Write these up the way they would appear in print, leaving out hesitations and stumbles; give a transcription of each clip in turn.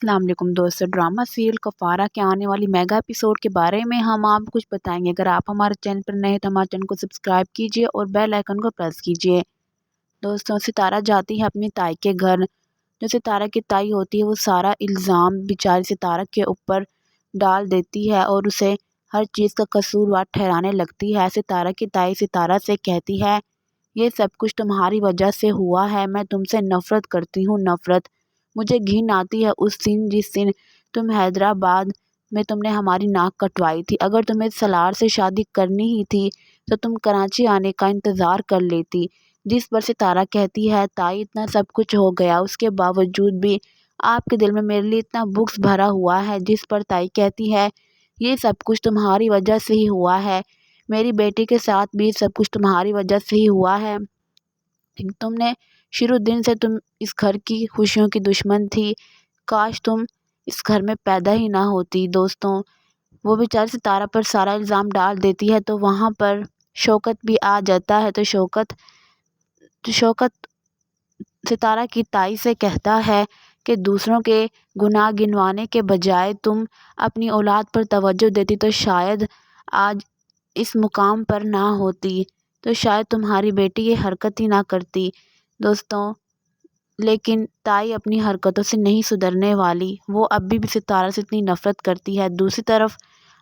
السلام علیکم دوستو، ڈرامہ سیریل کفارہ کے آنے والی میگا ایپیسوڈ کے بارے میں ہم آپ کو کچھ بتائیں گے۔ اگر آپ ہمارے چینل پر نئے ہیں تو ہمارے چینل کو سبسکرائب کیجئے اور بیل آئیکن کو پریس کیجئے۔ دوستوں، ستارہ جاتی ہے اپنی تائی کے گھر۔ جو ستارہ کی تائی ہوتی ہے وہ سارا الزام بیچاری ستارہ کے اوپر ڈال دیتی ہے اور اسے ہر چیز کا قصوروار ٹھہرانے لگتی ہے۔ ستارہ کی تائی ستارہ سے کہتی ہے، یہ سب کچھ تمہاری وجہ سے ہوا ہے، میں تم سے نفرت کرتی ہوں، نفرت۔ مجھے گھن آتی ہے اس دن جس دن تم حیدرآباد میں تم نے ہماری ناک کٹوائی تھی۔ اگر تمہیں سلار سے شادی کرنی ہی تھی تو تم کراچی آنے کا انتظار کر لیتی۔ جس پر ستارہ کہتی ہے، تائی اتنا سب کچھ ہو گیا، اس کے باوجود بھی آپ کے دل میں میرے لیے اتنا بغض بھرا ہوا ہے۔ جس پر تائی کہتی ہے، یہ سب کچھ تمہاری وجہ سے ہی ہوا ہے، میری بیٹی کے ساتھ بھی سب کچھ تمہاری وجہ سے ہی ہوا ہے۔ تم نے شروع دن سے تم اس گھر کی خوشیوں کی دشمن تھی، کاش تم اس گھر میں پیدا ہی نہ ہوتی۔ دوستوں، وہ بیچاری ستارہ پر سارا الزام ڈال دیتی ہے تو وہاں پر شوکت بھی آ جاتا ہے۔ تو شوکت ستارہ کی تائی سے کہتا ہے کہ دوسروں کے گناہ گنوانے کے بجائے تم اپنی اولاد پر توجہ دیتی تو شاید آج اس مقام پر نہ ہوتی، تو شاید تمہاری بیٹی یہ حرکت ہی نہ کرتی۔ دوستوں، لیکن تائی اپنی حرکتوں سے نہیں سدھرنے والی، وہ اب بھی ستارہ سے اتنی نفرت کرتی ہے۔ دوسری طرف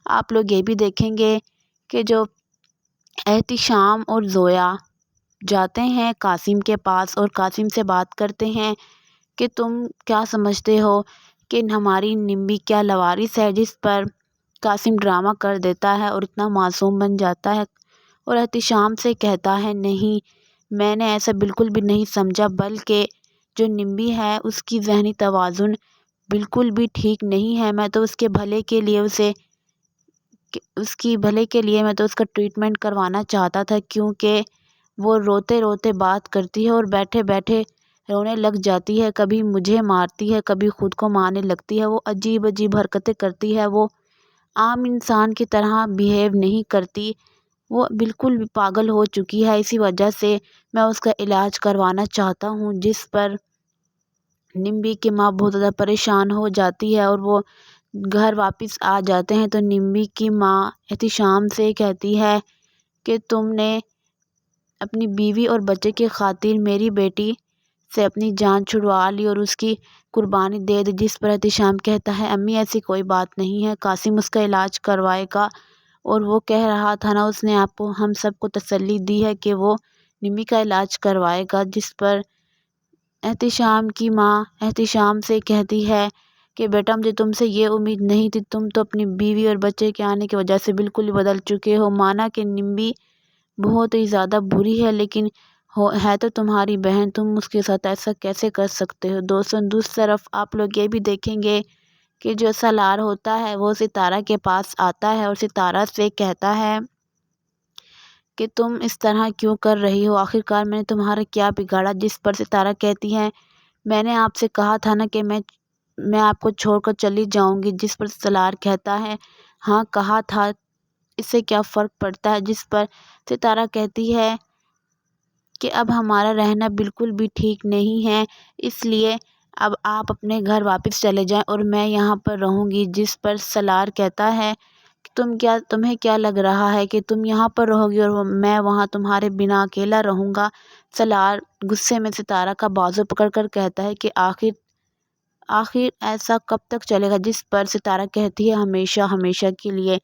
آپ لوگ یہ بھی دیکھیں گے کہ جو احتشام اور زویا جاتے ہیں قاسم کے پاس اور قاسم سے بات کرتے ہیں کہ تم کیا سمجھتے ہو کہ ہماری نمبی کیا لوارث ہے، جس پر قاسم ڈرامہ کر دیتا ہے اور اتنا معصوم بن جاتا ہے اور احتشام سے کہتا ہے، نہیں، میں نے ایسا بالکل بھی نہیں سمجھا، بلکہ جو نمبی ہے اس کی ذہنی توازن بالکل بھی ٹھیک نہیں ہے، میں تو اس کے بھلے کے لیے میں تو اس کا ٹریٹمنٹ کروانا چاہتا تھا، کیونکہ وہ روتے روتے بات کرتی ہے اور بیٹھے بیٹھے رونے لگ جاتی ہے، کبھی مجھے مارتی ہے، کبھی خود کو مارنے لگتی ہے، وہ عجیب عجیب حرکتیں کرتی ہے، وہ عام انسان کی طرح بیہیو نہیں کرتی، وہ بالکل بھی پاگل ہو چکی ہے۔ اسی وجہ سے میں اس کا علاج کروانا چاہتا ہوں۔ جس پر نمبی کی ماں بہت زیادہ پریشان ہو جاتی ہے اور وہ گھر واپس آ جاتے ہیں تو نمبی کی ماں احتشام سے کہتی ہے کہ تم نے اپنی بیوی اور بچے کی خاطر میری بیٹی سے اپنی جان چھڑوا لی اور اس کی قربانی دے دی۔ جس پر احتشام کہتا ہے، امی ایسی کوئی بات نہیں ہے، قاسم اس کا علاج کروائے گا، اور وہ کہہ رہا تھا نا، اس نے ہم سب کو تسلی دی ہے کہ وہ نمبی کا علاج کروائے گا۔ جس پر احتشام کی ماں احتشام سے کہتی ہے کہ بیٹا، مجھے تم سے یہ امید نہیں تھی، تم تو اپنی بیوی اور بچے کے آنے کی وجہ سے بالکل ہی بدل چکے ہو۔ مانا کہ نمبی بہت ہی زیادہ بری ہے، لیکن ہے تو تمہاری بہن، تم اس کے ساتھ ایسا کیسے کر سکتے ہو۔ دوستوں، دوسری طرف آپ لوگ یہ بھی دیکھیں گے کہ جو سالار ہوتا ہے وہ ستارہ کے پاس آتا ہے اور ستارہ سے کہتا ہے کہ تم اس طرح کیوں کر رہی ہو، آخرکار میں نے تمہارا کیا بگاڑا۔ جس پر ستارہ کہتی ہے، میں نے آپ سے کہا تھا نا کہ میں آپ کو چھوڑ کر چلی جاؤں گی۔ جس پر سالار کہتا ہے، ہاں کہا تھا، اس سے کیا فرق پڑتا ہے۔ جس پر ستارہ کہتی ہے کہ اب ہمارا رہنا بالکل بھی ٹھیک نہیں ہے، اس لیے اب آپ اپنے گھر واپس چلے جائیں اور میں یہاں پر رہوں گی۔ جس پر سالار کہتا ہے کہ تمہیں کیا لگ رہا ہے کہ تم یہاں پر رہو گی اور میں وہاں تمہارے بنا اکیلا رہوں گا۔ سالار غصے میں ستارہ کا بازو پکڑ کر کہتا ہے کہ آخر ایسا کب تک چلے گا۔ جس پر ستارہ کہتی ہے، ہمیشہ ہمیشہ کے لیے۔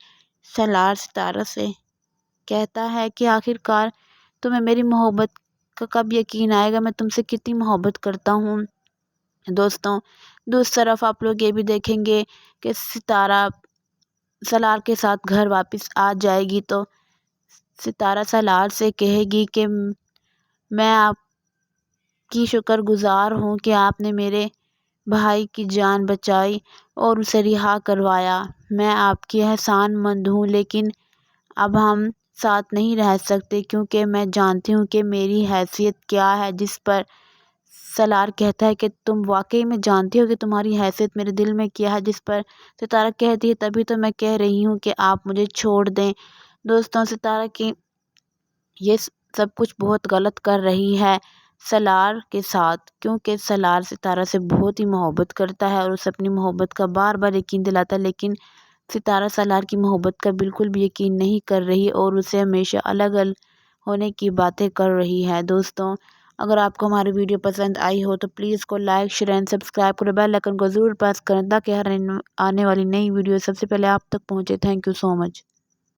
سالار ستارہ سے کہتا ہے کہ آخرکار تمہیں میری محبت کا کب یقین آئے گا، میں تم سے کتنی محبت کرتا ہوں۔ دوستوں، دوسری طرف آپ لوگ یہ بھی دیکھیں گے کہ ستارہ سالار کے ساتھ گھر واپس آ جائے گی تو ستارہ سالار سے کہے گی کہ میں آپ کی شکر گزار ہوں کہ آپ نے میرے بھائی کی جان بچائی اور اسے رہا کروایا، میں آپ کی احسان مند ہوں، لیکن اب ہم ساتھ نہیں رہ سکتے کیونکہ میں جانتی ہوں کہ میری حیثیت کیا ہے۔ جس پر سالار کہتا ہے کہ تم واقعی میں جانتی ہو کہ تمہاری حیثیت میرے دل میں کیا ہے۔ جس پر ستارہ کہتی ہے، تبھی تو میں کہہ رہی ہوں کہ آپ مجھے چھوڑ دیں۔ دوستوں، ستارہ کی یہ سب کچھ بہت غلط کر رہی ہے۔ سالار کے ساتھ، کیونکہ سالار ستارہ سے بہت ہی محبت کرتا ہے اور اسے اپنی محبت کا بار بار یقین دلاتا ہے، لیکن ستارہ سالار کی محبت کا بالکل بھی یقین نہیں کر رہی اور اسے ہمیشہ الگ ہونے کی باتیں کر رہی ہے۔ دوستوں، اگر آپ کو ہماری ویڈیو پسند آئی ہو تو پلیز اس کو لائک، شیئر اینڈ سبسکرائب کریں، بیل آئیکن کو ضرور پریس کریں تاکہ ہر آنے والی نئی ویڈیو سب سے پہلے آپ تک پہنچے۔ Thank you so much.